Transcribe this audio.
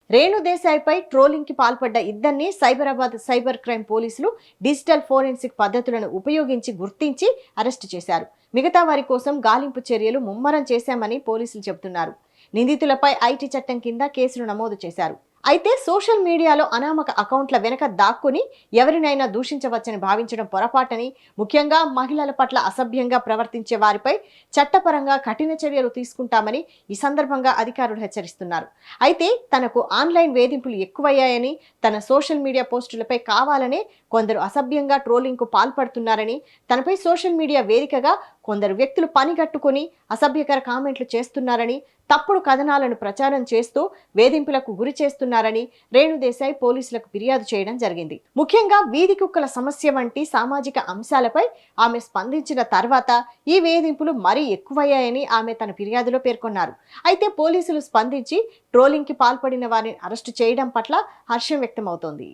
Renu దేశాయ్పై trolling కి పాల్పడ్డ ఇద్దరిని సైబరాబాద్ సైబర్ క్రైమ్ పోలీసులు డిజిటల్ ఫోరెన్సిక్ పద్ధతులను ఉపయోగించి గుర్తించి అరెస్టు చేశారు. మిగతా వారి కోసం గాలింపు చర్యలు ముమ్మరం చేశామని పోలీసులు చెబుతున్నారు. నిందితులపై ఐటీ చట్టం కింద కేసులు నమోదు చేశారు. అయితే సోషల్ మీడియాలో అనామక అకౌంట్ల వెనక దాక్కుని ఎవరినైనా దూషించవచ్చని భావించడం పొరపాటని, ముఖ్యంగా మహిళల పట్ల అసభ్యంగా ప్రవర్తించే వారిపై చట్టపరంగా కఠిన చర్యలు తీసుకుంటామని ఈ సందర్భంగా అధికారులు హెచ్చరిస్తున్నారు. అయితే తనకు ఆన్లైన్ వేధింపులు ఎక్కువయ్యాయని, తన సోషల్ మీడియా పోస్టులపై కావాలనే కొందరు అసభ్యంగా ట్రోలింగ్కు పాల్పడుతున్నారని, తనపై సోషల్ మీడియా వేదికగా కొందరు వ్యక్తులు పనిగట్టుకుని అసభ్యకర కామెంట్లు చేస్తున్నారని, తప్పుడు కథనాలను ప్రచారం చేస్తూ వేధింపులకు గురి చేస్తున్నారని రేణు దేశాయ్ పోలీసులకు ఫిర్యాదు చేయడం జరిగింది. ముఖ్యంగా వీధి కుక్కల సమస్య వంటి సామాజిక అంశాలపై ఆమె స్పందించిన తర్వాత ఈ వేధింపులు మరీ ఎక్కువయ్యాయని ఆమె తన ఫిర్యాదులో పేర్కొన్నారు. అయితే పోలీసులు స్పందించి ట్రోలింగ్ కి పాల్పడిన వారిని అరెస్టు చేయడం పట్ల హర్షం వ్యక్తమవుతోంది.